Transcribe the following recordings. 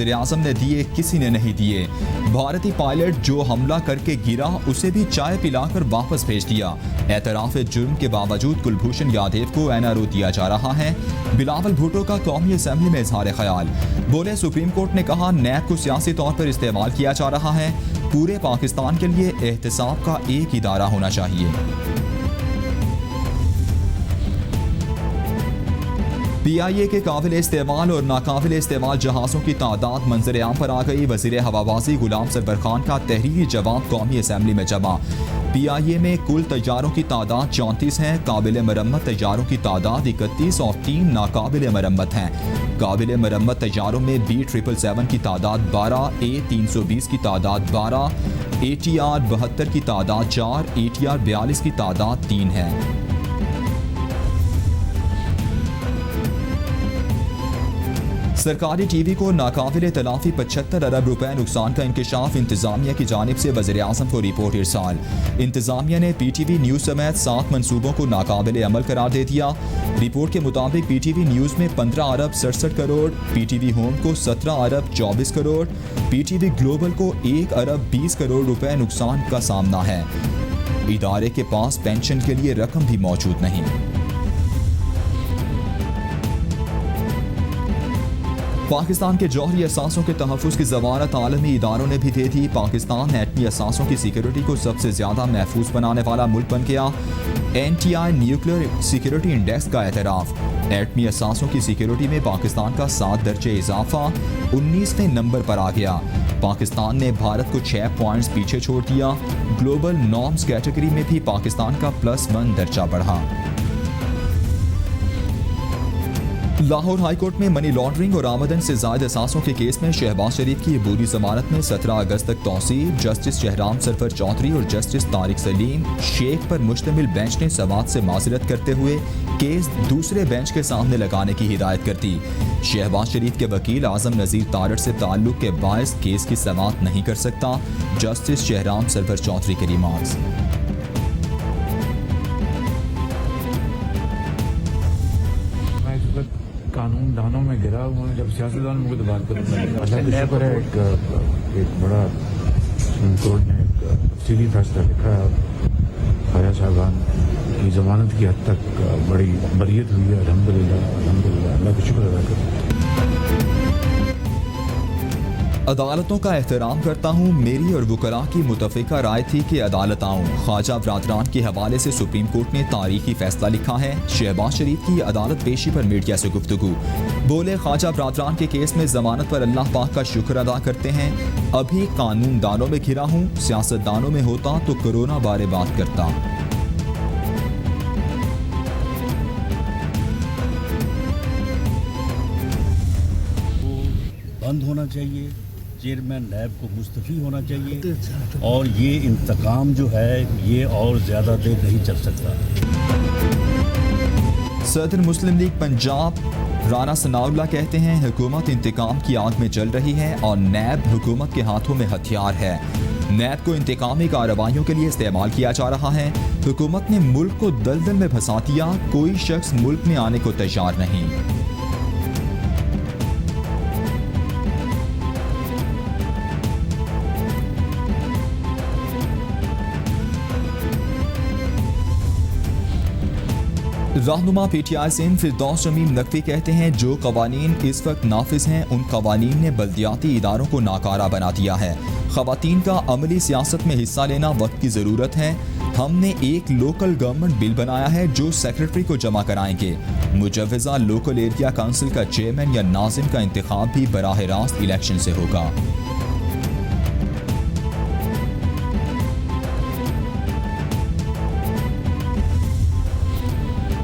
वज़ीर आज़म ने दिए, किसी ने नहीं दिए। भारतीय पायलट जो हमला करके गिरा उसे भी चाय पिलाकर वापस भेज दिया। एतराफ़ जुर्म के बावजूद कुलभूषण यादव को NRO दिया जा रहा है। बिलावल भुट्टो का कौमी असम्बली में इजहार ख्याल, बोले सुप्रीम कोर्ट ने कहा नैब को सियासी तौर पर इस्तेमाल किया जा रहा है। पूरे पाकिस्तान के लिए एहतसाब का एक इदारा होना चाहिए। PIA के काबिल इस्तेमाल और नाकाबिल इस्तेमाल जहाज़ों की तादाद मंजर आम पर आ गई। वज़ीर हवाबाजी गुलाम सरवर खान का तहरीरी जवाब कौमी असम्बली में जमा। PIA में कुल तैयारों की तादाद 34 है। काबिल मरम्मत तैयारों की तादाद 31 और 3 नाकाबिल मरम्मत हैं। काबिल मरम्मत तैयारों में B777 की तादाद 12, A320 की तादाद 12, ATR 72 की तादाद 4, ATR 42 की तादाद 3 है। सरकारी TV को नाकाबिल तलाफी 75 अरब रुपए नुकसान का इंकशाफ, इंतजामिया की जानिब से वज़ीर आज़म को रिपोर्ट इरसाल। इंतजामिया ने PTV न्यूज़ समेत 7 मनसूबों को नाकाबिल अमल करार दे दिया। रिपोर्ट के मुताबिक PTV न्यूज़ में 15 अरब 67 करोड़, PTV होम को 17 अरब 24 करोड़, PTV ग्लोबल को 1 अरब 20 करोड़ रुपए नुकसान का सामना है। इदारे के पास पेंशन के लिए रकम भी मौजूद नहीं। पाकिस्तान के जौहरी असासों के तहफ़्फ़ुज़ की ज़मानत आलमी इदारों ने भी दे दी। पाकिस्तान एटमी असासों की सिक्योरिटी को सबसे ज़्यादा महफूज बनाने वाला मुल्क बन गया। NTI न्यूक्लियर सिक्योरिटी इंडेक्स का एतराफ़। एटमी असासों की सिक्योरिटी में पाकिस्तान का 7 दर्जे इजाफा 19वें नंबर पर आ गया। पाकिस्तान ने भारत को 6 पॉइंट्स पीछे छोड़ दिया। ग्लोबल नॉर्म्स कैटेगरी में भी पाकिस्तान का +1 दर्जा बढ़ा। लाहौर हाईकोर्ट में मनी लॉन्ड्रिंग और आमदन से ज़ायद असासों के केस में शहबाज शरीफ की अबूरी ज़मानत में 17 अगस्त तक तौसीह। जस्टिस शहराम सरफर चौधरी और जस्टिस तारिक सलीम शेख पर मुश्तमिल बेंच ने समाअत से माज़रत करते हुए केस दूसरे बेंच के सामने लगाने की हिदायत कर दी। शहबाज शरीफ के वकील आज़म नज़ीर तारड़ से ताल्लुक़ के बायस केस की समाअत नहीं कर सकता। जस्टिस शहराम सरफर चौधरी के रिमार्क्स। कानून दानों में गिरा हुआ है। जब सियासतदान मुझे तो बात करूँगा, अल्लाह का शुक्र है एक बड़ा सुप्रीम कोर्ट ने एक तफसीली फैसला लिखा है। ख्वाजा साहबान की जमानत की हद तक बड़ी बरियत हुई है। अल्हम्दुलिल्लाह अल्लाह का शुक्र अदा करें। अदालतों का एहतराम करता हूँ। मेरी और वुकला की मुतफ़िका राय थी कि अदालत आऊँ। ख्वाजा बरादरान के हवाले से सुप्रीम कोर्ट ने तारीखी फैसला लिखा है। शहबाज शरीफ की अदालत पेशी पर मीडिया से गुफ्तगू, बोले ख्वाजा बरादरान के केस में जमानत पर अल्लाह पाक का शुक्र अदा करते हैं। अभी कानून दानों में घिरा हूँ। सियासतदानों में होता तो कोरोना बारे बात करता। बंद होना चाहिए। चेयरमैन नैब को मुस्तफ़ी होना चाहिए और ये इंतकाम जो है ये और ज़्यादा देर नहीं चल सकता। सदर मुस्लिम लीग पंजाब राना सनाउल्लाह कहते हैं हुकूमत इंतकाम की आग में जल रही है और नैब हुकूमत के हाथों में हथियार है। नैब को इंतकामी कार्रवाइयों के लिए इस्तेमाल किया जा रहा है। हुकूमत ने मुल्क को दलदल में फंसा दिया। कोई शख्स मुल्क में आने को तैयार नहीं। रहनुमा PTI सिंध फिरदौस शमीम नकवी कहते हैं जो कवानीन इस वक्त नाफिज हैं उन कवानीन ने बल्दियाती इदारों को नाकारा बना दिया है। खवातीन का अमली सियासत में हिस्सा लेना वक्त की ज़रूरत है। हमने एक लोकल गवर्नमेंट बिल बनाया है जो सेक्रेटरी को जमा कराएंगे। मुजव्वज़ा लोकल एरिया काउंसिल का चेयरमैन या नाज़िम का इंतखाब भी बराह रास्त इलेक्शन से होगा।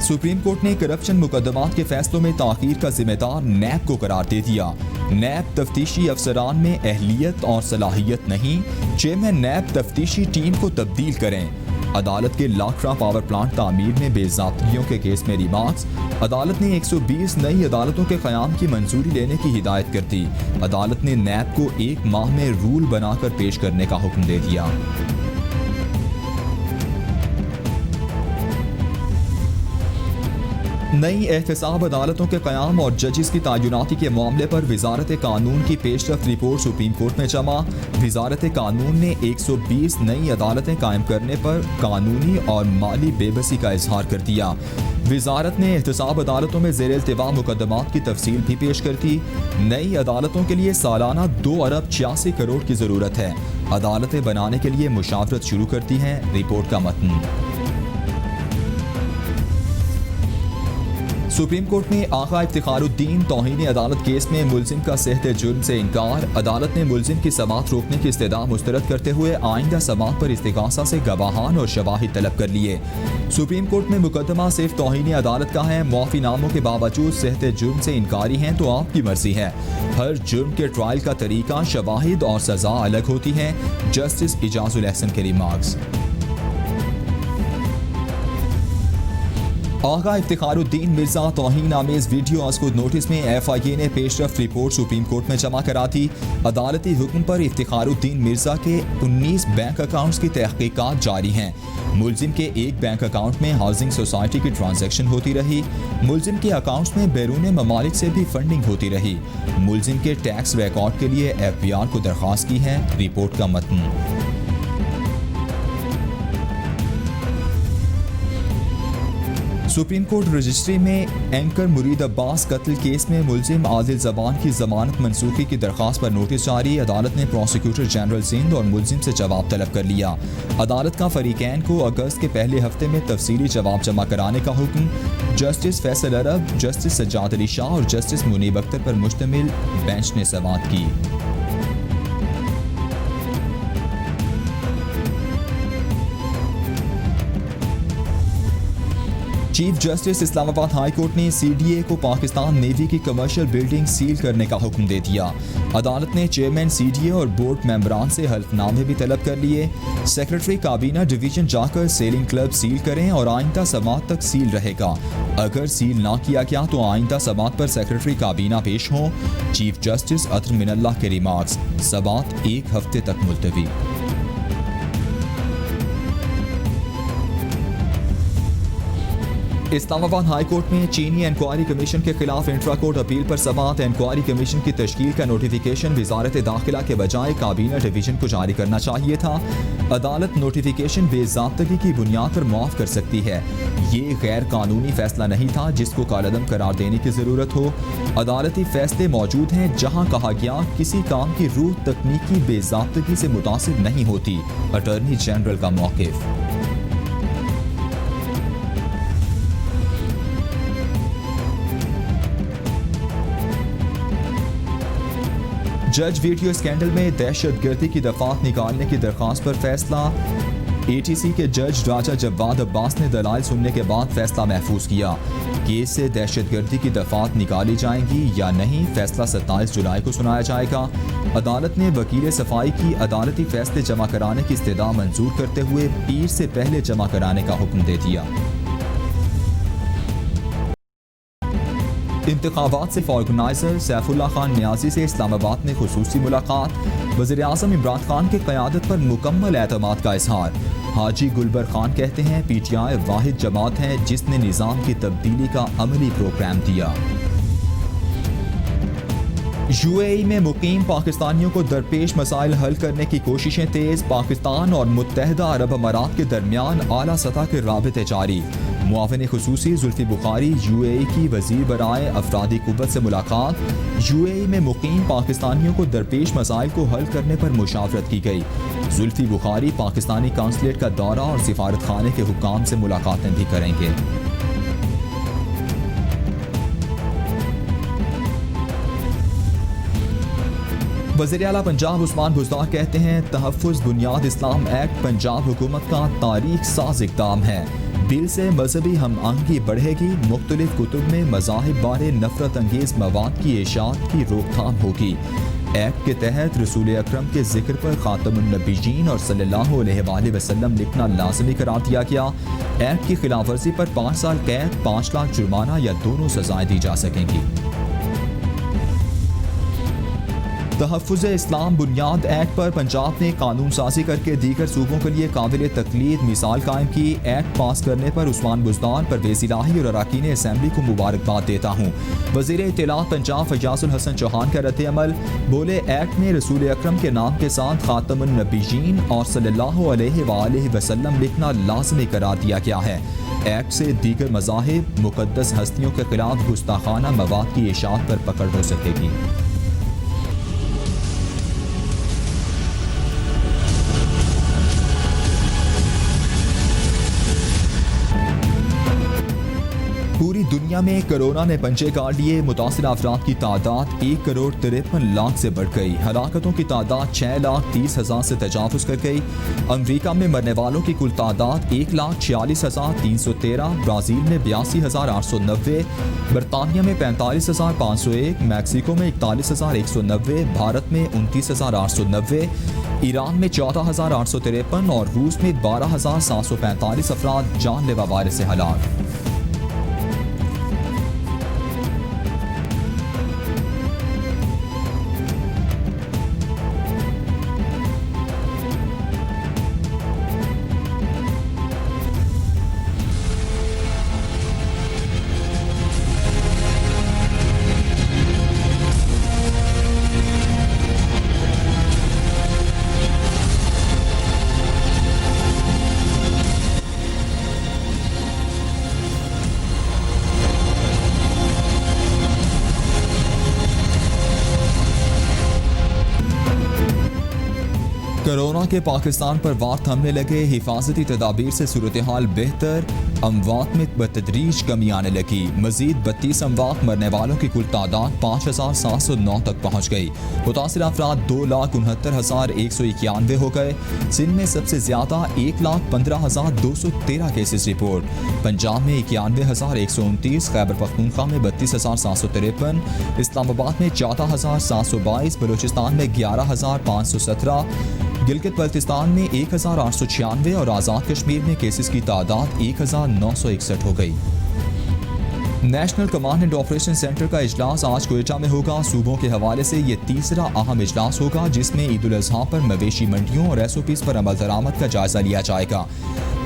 सुप्रीम कोर्ट ने करप्शन मुकदमात के फैसलों में ताख़ीर का जिम्मेदार नैब को करार दे दिया। नैब तफ्तीशी अफसरान में अहलियत और सलाहियत नहीं। चेयरमैन नैब तफ्तीशी टीम को तब्दील करें। अदालत के लाखरा पावर प्लांट तामीर में बेज़ाब्तियों के केस में रिमार्क्स। अदालत ने 120 नई अदालतों के क़याम की मंजूरी लेने की हिदायत कर दी। अदालत ने नैब को 1 माह में रूल बनाकर पेश करने का हुक्म दे दिया। नई एहतसाब अदालतों के क़याम और जजेस की तैनाती के मामले पर वजारत कानून की पेशरफ रिपोर्ट सुप्रीम कोर्ट में जमा। वजारत कानून ने 120 नई अदालतें कायम करने पर कानूनी और माली बेबसी का इजहार कर दिया। वजारत ने एहतसाब अदालतों में ज़ेर इल्तिवा मुकदमात की तफसील भी पेश कर दी। नई अदालतों के लिए सालाना 2 अरब 86 करोड़ की ज़रूरत है। अदालतें बनाने के लिए मुशावरत शुरू करती हैं। रिपोर्ट का मतन। सुप्रीम कोर्ट ने आका इफ्तिखारुद्दीन तौहीन अदालत केस में मुलजिम का सेहते जुर्म से इनकार। अदालत ने मुलजिम की समाअत रोकने की इस्तदा मुस्तरद करते हुए आइंदा समाअत पर इस्तिगासा से गवाहान और शवाहिद तलब कर लिए। सुप्रीम कोर्ट में मुकदमा सिर्फ तौहीन अदालत का है। मुआफ़ीनामों के बावजूद सेहते जुर्म से इनकारी हैं तो आपकी मर्जी है। हर जुर्म के ट्रायल का तरीका, शवाहिद और सज़ा अलग होती है। जस्टिस इजाजुल एहसन के रिमार्क्स। आगा इफ्तिखारुद्दीन मिर्जा तौहीन आमेज वीडियो आस्कुद नोटिस में FIA ने पेशरफ रिपोर्ट सुप्रीम कोर्ट में जमा करा दी। अदालती हुक्म पर इफ्तिखारुद्दीन मिर्जा के 19 बैंक अकाउंट्स की तहकीकात जारी हैं। मुलजिम के एक बैंक अकाउंट में हाउसिंग सोसाइटी की ट्रांजैक्शन होती रही। मुलजिम के अकाउंट्स में बैरून ममालिक से भी फंडिंग होती रही। मुलजिम के टैक्स रिकॉर्ड के लिए FBR को दरख्वास्त की है। रिपोर्ट का मतन। सुप्रीम कोर्ट रजिस्ट्री में एंकर मुरीद अब्बास कत्ल केस में मुलजिम आदिल जबान की जमानत मनसूखी की दरख्वास्त पर नोटिस जारी। अदालत ने प्रोसिक्यूटर जनरल सिंध और मुलजिम से जवाब तलब कर लिया। अदालत का फरीकैन को अगस्त के पहले हफ्ते में तफसीली जवाब जमा कराने का हुक्म। जस्टिस फैसल अरब, जस्टिस सज्जाद अली शाह और जस्टिस मुनीब अख्तर पर मुश्तमिल बेंच ने समाअत की। Chief justice Islamabad high court ने CDA को पाकिस्तान नेवी की कमर्शियल बिल्डिंग सील करने का हुक्म दे दिया। अदालत ने चेयरमैन CDA और बोर्ड मेंबरान से हल्फनामे भी तलब कर लिए। सेक्रेटरी काबीना डिवीजन जाकर सेलिंग क्लब सील करें और आइंदा समाअत तक सील रहेगा। अगर सील ना किया गया तो आइंदा समाअत पर सेक्रेटरी काबीना पेश हों। चीफ जस्टिस अतर मिनल्लाह के रिमार्क्स। समाअत 1 हफ्ते तक मुलतवी। इस्लामाबाद हाई कोर्ट में चीनी इंक्वायरी कमीशन के खिलाफ इंट्रा कोर्ट अपील पर समाअत। इंक्वायरी कमीशन की तश्कील का नोटिफिकेशन वजारत दाखिला के बजाय काबीना डिवीजन को जारी करना चाहिए था। अदालत नोटिफिकेशन बेज़ाब्तगी की बुनियाद पर मुआफ़ कर सकती है। ये गैर कानूनी फैसला नहीं था जिसको कालअदम करार देने की ज़रूरत हो। अदालती फैसले मौजूद हैं जहाँ कहा गया किसी काम की रूह तकनीकी बेज़ाब्तगी से मुतासिर नहीं होती। अटॉर्नी जनरल का मौक़िफ़। जज वीडियो स्कैंडल में दहशतगर्दी की दफात निकालने की दरख्वास्त पर फैसला। ATC के जज राजा जवाद अब्बास ने दलाइल सुनने के बाद फैसला महफूज किया। केस से दहशतगर्दी की दफात निकाली जाएंगी या नहीं, फैसला 27 जुलाई को सुनाया जाएगा। अदालत ने वकील सफाई की अदालती फैसले जमा कराने की इस्तदा मंजूर करते हुए पीर से पहले जमा कराने का हुक्म दे दिया। इंतखाबात से ऑर्गेनाइजर सैफुल्लाह खान न्याजी से इस्लामाबाद में खुसूसी मुलाकात। वज़ीर आज़म इमरान खान की क़यादत पर मुकम्मल एतमाद का इजहार। हाजी गुलबर खान कहते हैं PTI वाहिद जमात है जिसने निज़ाम की तब्दीली का अमली प्रोग्राम दिया। UAE में मुकीम पाकिस्तानियों को दरपेश मसाइल हल करने की कोशिशें तेज़। पाकिस्तान और मुत्तहदा अरब अमारात के दरमियान आला सतह के राबिते जारी। मुआविन खुसूसी जुल्फी बुखारी UAE की वज़ीर बराए अफरादी कुव्वत से मुलाकात। UAE में मुकीम पाकिस्तानियों को दरपेश मसाइल को हल करने पर मुशावरत की गई। जुल्फी बुखारी पाकिस्तानी कांसुलेट का दौरा और सिफारत खाने के हुक्काम से मुलाकातें भी करेंगे। वज़ीर आला पंजाब उस्मान बुज़दार कहते हैं तहफ़्फ़ुज़ बुनियाद इस्लाम एक्ट पंजाब हुकूमत का तारीख साज़ इक़दाम है। बिल से मजहबी हम आहंगी बढ़ेगी। मुख्तलिफ कुतुब में मज़ाहिब बारे नफरत अंगेज़ मवाद की इशाअत की रोकथाम होगी। एक्ट के तहत रसूल अकरम के जिक्र पर खातमुन नबीयीन और सल्लल्लाहु अलैहि वसल्लम लिखना लाज़मी करार दिया गया। एक्ट की खिलाफ वर्जी पर 5 साल कैद, 5 लाख जुर्माना या दोनों सजाएं दी जा सकेंगी। तहफ़्फ़ुज़ इस्लाम बुनियाद एक्ट पर पंजाब ने कानून साजी करके दीगर सूबों के लिए काबिल तक़लीद मिसाल कायम की। एक्ट पास करने पर उस्मान बुज़दार, परवेज़ इलाही और अरकान असम्बली को मुबारकबाद देता हूँ। वज़ीर इत्तलात पंजाब फयाज़ुल हसन चौहान का रद्द-ए-अमल, बोले एक्ट में रसूल अकरम के नाम के साथ खातमुन नबीयीन और सल्लल्लाहु अलैहि वसल्लम लिखना लाज़मी करार दिया गया है। एक्ट से दीगर मज़ाहिब मुक़द्दस हस्तियों के खिलाफ गुस्ताखाना मवाद की इशाअत पर पकड़ हो सकेगी। पूरी दुनिया में कोरोना ने पंजे गाड़ लिए। मुतासिर अफराद की तादाद 1,53,00,000 से बढ़ गई। हलाकतों की तादाद 6,30,000 से तजावुज़ कर गई। अमरीका में मरने वालों की कुल तादाद 1,46,313, ब्राज़ील में 82,890, बरतानिया में 45,501, मैक्सिको में 41,190, भारत में 29,890, ईरान में 14,853 और रूस में 12,745 अफराद जानलेवा वायरस से हलाक। कोरोना के पाकिस्तान पर वार थमने लगे। हिफाजती तदाबीर से सूरत हाल बेहतर, अमवात में बतदरीज कमी आने लगी। मजीद 32 अमवात, मरने वालों की कुल तादाद 5,709 तक पहुँच गई। मुतासिर अफराद 2,69,191 हो गए। सिंध में सबसे ज्यादा 1,15,213 केसेस रिपोर्ट। पंजाब में 91,129, खैबर पख्तूनख्वा में 32,753, इस्लामाबाद में 14,722, बलूचिस्तान में 11,517, गिलगित बल्तिस्तान में 1,896 और आज़ाद कश्मीर में केसेस की तादाद 1,961 हो गई। National command and operation centre का इजलास आज क्वेटा में होगा। सूबों के हवाले से ये तीसरा अहम इजलास होगा जिसमें ईद उल अज़हा पर मवेशी मंडियों और SOPs पर अमल दरामद का जायजा लिया जाएगा।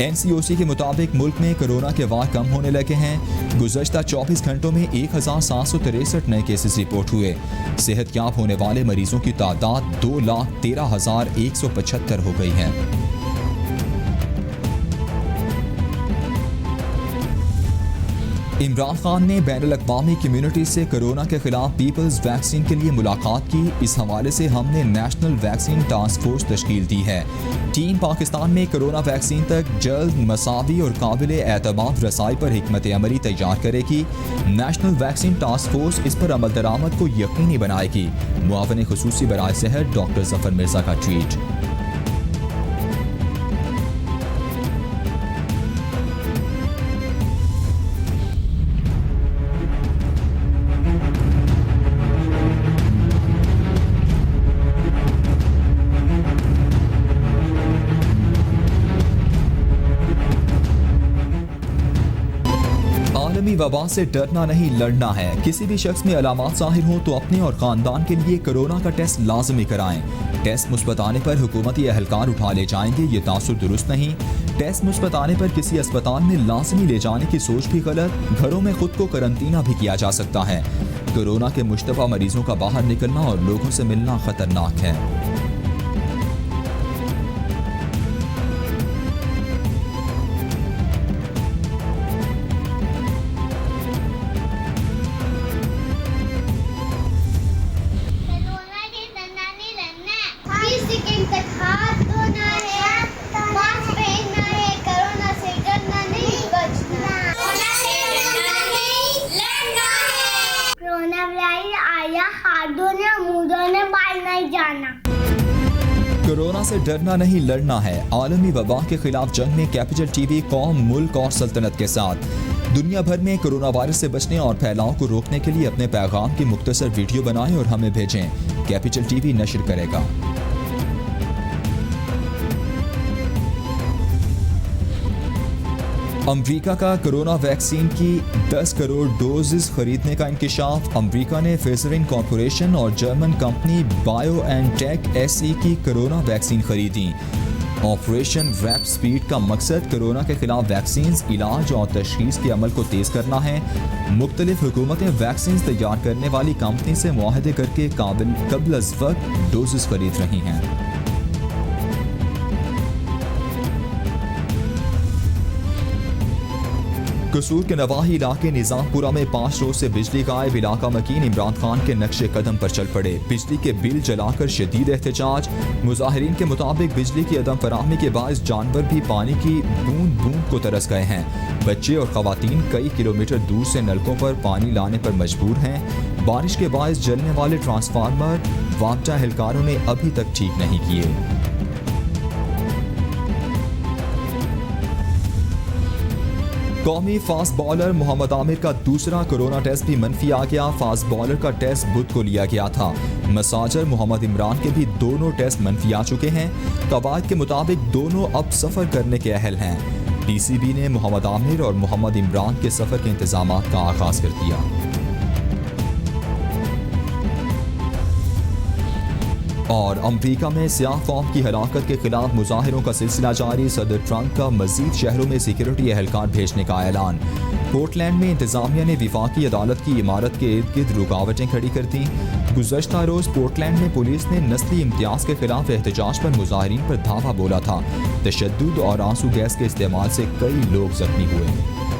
NCOC के मुताबिक मुल्क में कोरोना के वार कम होने लगे हैं। गुज़श्ता 24 घंटों में 1,763 नए केसेस रिपोर्ट हुए। सेहतयाब होने वाले मरीजों की तादाद 2,13,175 हो गई है। इमरान खान ने बैनुल-अक़वामी कम्युनिटी से कोरोना के खिलाफ पीपल्स वैक्सीन के लिए मुलाकात की। इस हवाले से हमने नेशनल वैक्सीन टास्क फोर्स तश्कील दी है। टीम पाकिस्तान में कोरोना वैक्सीन तक जल्द, मसावी और काबिल एतमाद रसाई पर हिकमत अमली तैयार करेगी। नेशनल वैक्सीन टास्क फोर्स इस पर अमल दरामद को यकीनी बनाएगी। मुआविन खुसूसी बराए सेहत डॉक्टर जफर मिर्जा का ट्वीट। वबा से डरना नहीं, लड़ना है। किसी भी शख्स में अलामात ज़ाहिर हो तो अपने और ख़ानदान के लिए कोरोना का टेस्ट लाजमी कराएं। टेस्ट मुस्बत आने पर हुकूमती एहलकार उठा ले जाएंगे, ये तासुर दुरुस्त नहीं। टेस्ट मुस्बत आने पर किसी अस्पताल में लाजमी ले जाने की सोच भी गलत। घरों में खुद को करंतना भी किया जा सकता है। कोरोना के मुश्तबा मरीजों का बाहर निकलना और लोगों से मिलना खतरनाक है। कोरोना से डरना नहीं, लड़ना है। आलमी वबा के खिलाफ जंग में कैपिटल TV कौम, मुल्क और सल्तनत के साथ। दुनिया भर में कोरोना वायरस से बचने और फैलाव को रोकने के लिए अपने पैगाम की मुख्तसर वीडियो बनाएं और हमें भेजें। कैपिटल TV नशर करेगा। अमेरिका का कोरोना वैक्सीन की 10 करोड़ डोजेस खरीदने का इंकशाफ। अमेरिका ने फाइजर कॉर्पोरेशन और जर्मन कंपनी बायोएनटेक एसई की कोरोना वैक्सीन खरीदी। ऑपरेशन रैप स्पीड का मकसद कोरोना के खिलाफ वैक्सीन, इलाज और तशखीस के अमल को तेज़ करना है। मुख्तलिफ हुकूमतें वैक्सीन तैयार करने वाली कंपनी से मुआहदे करके कबल अज़ वक्त डोजेस खरीद रही हैं। कसूर के नवाही इलाके निज़ामपुरा में 5 रोज से बिजली गायब। इलाका मकीन इमरान खान के नक्शे कदम पर चल पड़े। बिजली के बिल जलाकर शदीद एहतजाज। मुजाहिरीन के मुताबिक बिजली की अदम फराहमी के बायस जानवर भी पानी की बूंद बूंद को तरस गए हैं। बच्चे और खवातीन कई किलोमीटर दूर से नलकों पर पानी लाने पर मजबूर हैं। बारिश के बायस जलने वाले ट्रांसफार्मर वापजा एहलकारों ने अभी तक ठीक नहीं किए। कौमी फास्ट बॉलर मोहम्मद आमिर का दूसरा कोरोना टेस्ट भी मनफी आ गया। फास्ट बॉलर का टेस्ट बुध को लिया गया था। मसाजर मोहम्मद इमरान के भी दोनों टेस्ट मनफी आ चुके हैं। कवायद के मुताबिक दोनों अब सफ़र करने के अहल हैं। पीसीबी ने मोहम्मद आमिर और मोहम्मद इमरान के सफ़र के इंतजाम का आगाज़ कर दिया। और अमेरिका में सियाह फौम की हलाकत के खिलाफ मुजाहिरों का सिलसिला जारी। सदर ट्रंप का मजीद शहरों में सिक्योरिटी एहलकार भेजने का ऐलान। पोर्टलैंड में इंतजामिया ने विफाकी अदालत की इमारत के इर्द गिर्द रुकावटें खड़ी कर दी। गुज़श्ता रोज़ पोर्टलैंड में पुलिस ने नस्ली इम्तियाज़ के खिलाफ एहतजाज पर मुजाहिरीन पर धावा बोला था। तशद्दुद और आंसू गैस के इस्तेमाल से कई लोग जख्मी हुए।